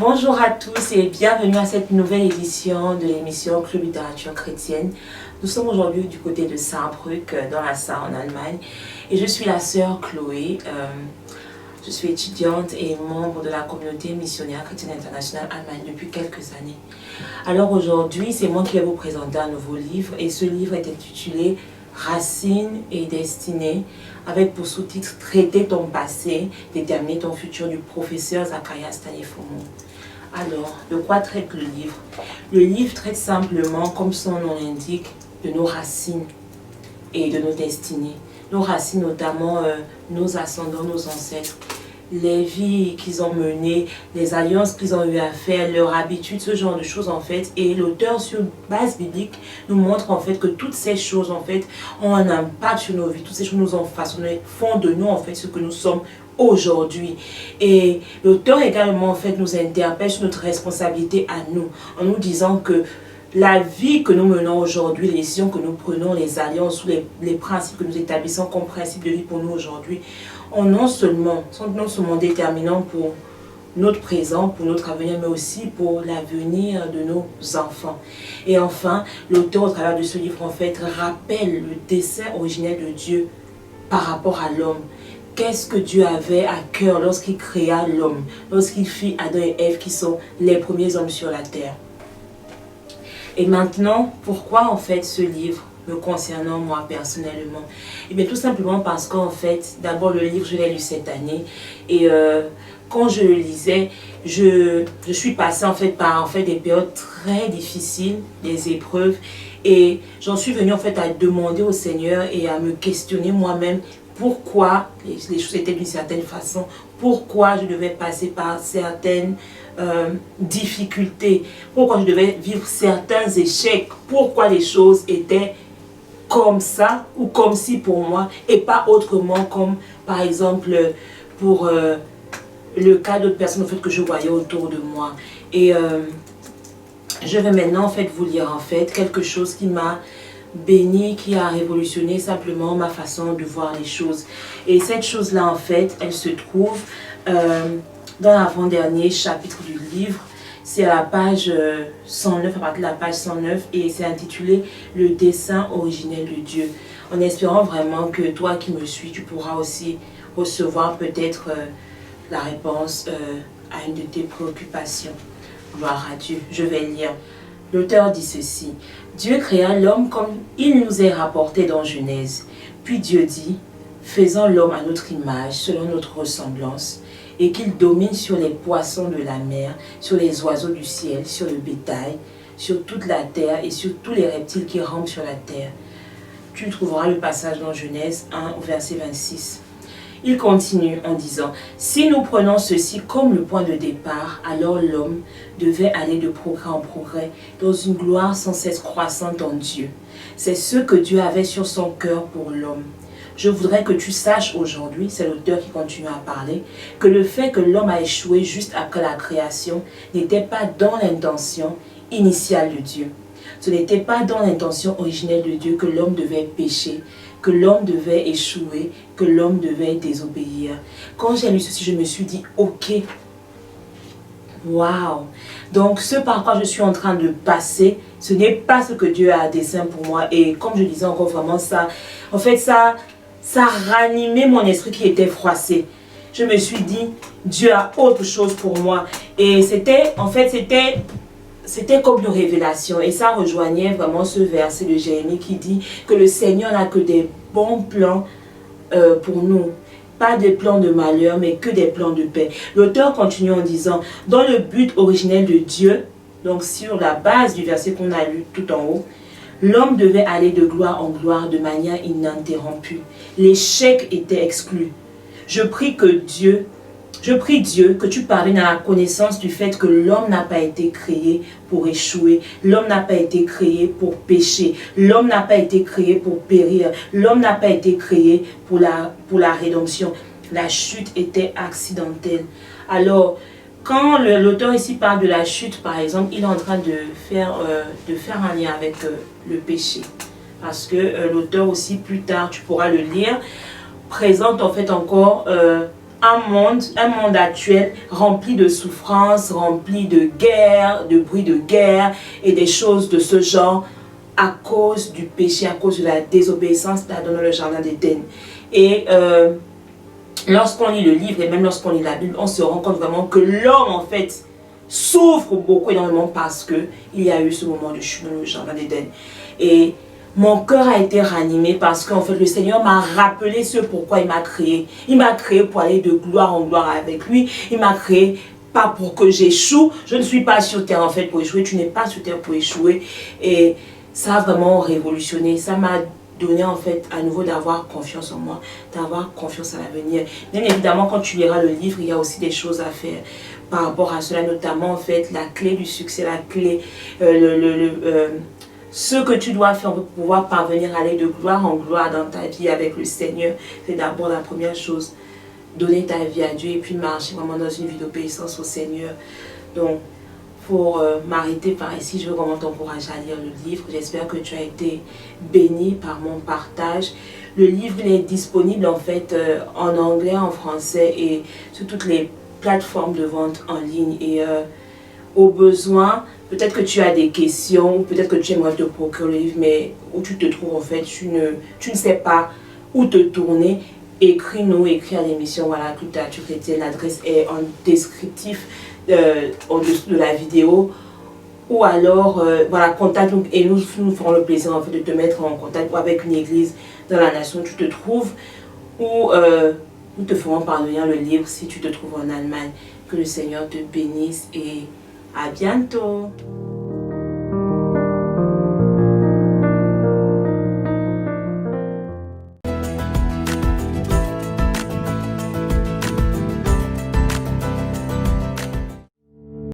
Bonjour à tous et bienvenue à cette nouvelle édition de l'émission Club Littérature Chrétienne. Nous sommes aujourd'hui du côté de Saarbrück, dans la Sarre en Allemagne. Et je suis la sœur Chloé. Je suis étudiante et membre de la communauté missionnaire chrétienne internationale Allemagne depuis quelques années. Alors aujourd'hui, c'est moi qui vais vous présenter un nouveau livre. Et ce livre est intitulé Racines et destinée, avec pour sous-titre Traiter ton passé, déterminer ton futur, du professeur Zacharias Taillefer-Mont. Alors, de quoi traite le livre? Le livre traite simplement, comme son nom l'indique, de nos racines et de nos destinées. Nos racines, notamment nos ascendants, nos ancêtres, les vies qu'ils ont menées, les alliances qu'ils ont eu à faire, leurs habitudes, ce genre de choses en fait. Et l'auteur, sur base biblique, nous montre en fait que toutes ces choses en fait ont un impact sur nos vies. Toutes ces choses nous ont façonné, font de nous en fait ce que nous sommes aujourd'hui. Et l'auteur également en fait nous interpelle sur notre responsabilité à nous, en nous disant que la vie que nous menons aujourd'hui, les décisions que nous prenons, les alliances, les principes que nous établissons comme principes de vie pour nous aujourd'hui, sont non seulement déterminants pour notre présent, pour notre avenir, mais aussi pour l'avenir de nos enfants. Et enfin, l'auteur, au travers de ce livre, en fait, rappelle le dessein originel de Dieu par rapport à l'homme. Qu'est-ce que Dieu avait à cœur lorsqu'il créa l'homme, lorsqu'il fit Adam et Ève, qui sont les premiers hommes sur la terre. Et maintenant, pourquoi en fait ce livre me concernant moi personnellement? Et bien tout simplement parce qu'en fait, d'abord le livre je l'ai lu cette année et quand je le lisais, je suis passée en fait par des périodes très difficiles, des épreuves, et j'en suis venue en fait à demander au Seigneur et à me questionner moi-même pourquoi les choses étaient d'une certaine façon, pourquoi je devais passer par certaines difficultés, pourquoi je devais vivre certains échecs, pourquoi les choses étaient comme ça ou comme si pour moi et pas autrement, comme par exemple pour le cas d'autres personnes en fait, que je voyais autour de moi. Et je vais maintenant en fait vous lire en fait quelque chose qui m'a béni, qui a révolutionné simplement ma façon de voir les choses. Et cette chose-là en fait, elle se trouve dans l'avant-dernier chapitre du livre. C'est à la page 109, à partir de la page 109, et c'est intitulé « Le dessein originel de Dieu ». En espérant vraiment que toi qui me suis, tu pourras aussi recevoir peut-être la réponse à une de tes préoccupations. Gloire à Dieu. Je vais lire. L'auteur dit ceci. « Dieu créa l'homme comme il nous est rapporté dans Genèse. Puis Dieu dit, faisons l'homme à notre image, selon notre ressemblance, et qu'il domine sur les poissons de la mer, sur les oiseaux du ciel, sur le bétail, sur toute la terre et sur tous les reptiles qui rampent sur la terre. » Tu trouveras le passage dans Genèse 1 au verset 26. Il continue en disant, « Si nous prenons ceci comme le point de départ, alors l'homme devait aller de progrès en progrès, dans une gloire sans cesse croissante en Dieu. C'est ce que Dieu avait sur son cœur pour l'homme. Je voudrais que tu saches aujourd'hui, c'est l'auteur qui continue à parler, que le fait que l'homme a échoué juste après la création n'était pas dans l'intention initiale de Dieu. Ce n'était pas dans l'intention originelle de Dieu que l'homme devait pécher, que l'homme devait échouer, que l'homme devait désobéir. Quand j'ai lu ceci, je me suis dit, ok, waouh. Donc ce par quoi je suis en train de passer, ce n'est pas ce que Dieu a à dessein pour moi. Et comme je disais encore vraiment ça, en fait ça ranimait mon esprit qui était froissé. Je me suis dit, Dieu a autre chose pour moi. Et c'était comme une révélation. Et ça rejoignait vraiment ce verset de Jérémie qui dit que le Seigneur n'a que des bons plans pour nous. Pas des plans de malheur, mais que des plans de paix. L'auteur continue en disant, dans le but originel de Dieu, donc sur la base du verset qu'on a lu tout en haut, l'homme devait aller de gloire en gloire de manière ininterrompue. L'échec était exclu. Je prie Dieu que tu parviennes à la connaissance du fait que l'homme n'a pas été créé pour échouer. L'homme n'a pas été créé pour pécher. L'homme n'a pas été créé pour périr. L'homme n'a pas été créé pour la rédemption. La chute était accidentelle. Alors, quand l'auteur ici parle de la chute, par exemple, il est en train de faire un lien avec le péché. Parce que l'auteur aussi, plus tard, tu pourras le lire, présente en fait encore un monde actuel rempli de souffrances, rempli de guerre, de bruit de guerre et des choses de ce genre à cause du péché, à cause de la désobéissance dans le jardin d'Éden. Et lorsqu'on lit le livre et même lorsqu'on lit la Bible, on se rend compte vraiment que l'homme en fait souffre beaucoup énormément parce que il y a eu ce moment de chute dans le jardin d'Éden. Et mon cœur a été ranimé parce qu'en fait le Seigneur m'a rappelé ce pourquoi il m'a créé. Il m'a créé pour aller de gloire en gloire avec lui. Il m'a créé pas pour que j'échoue. Je ne suis pas sur terre en fait pour échouer. Tu n'es pas sur terre pour échouer. Et ça a vraiment révolutionné. Ça m'a donné en fait à nouveau d'avoir confiance en moi, d'avoir confiance à l'avenir. Bien évidemment, quand tu liras le livre, il y a aussi des choses à faire par rapport à cela, notamment en fait la clé du succès, la clé, ce que tu dois faire pour pouvoir parvenir à aller de gloire en gloire dans ta vie avec le Seigneur. C'est d'abord la première chose, donner ta vie à Dieu et puis marcher vraiment dans une vie d'obéissance au Seigneur. Donc, pour m'arrêter par ici, je veux vraiment t'encourager à lire le livre. J'espère que tu as été béni par mon partage. Le livre il est disponible en fait en anglais, en français et sur toutes les plateformes de vente en ligne. Et au besoin, peut-être que tu as des questions, ou peut-être que tu aimerais te procurer le livre, mais où tu te trouves en fait, tu ne sais pas où te tourner. Écris-nous, écris à l'émission voilà, Culture Chrétienne. L'adresse est en descriptif en-dessous de la vidéo. Ou alors, voilà, contacte-nous et nous ferons le plaisir en fait, de te mettre en contact avec une église dans la nation où tu te trouves. Ou nous te ferons parvenir le livre si tu te trouves en Allemagne. Que le Seigneur te bénisse et à bientôt.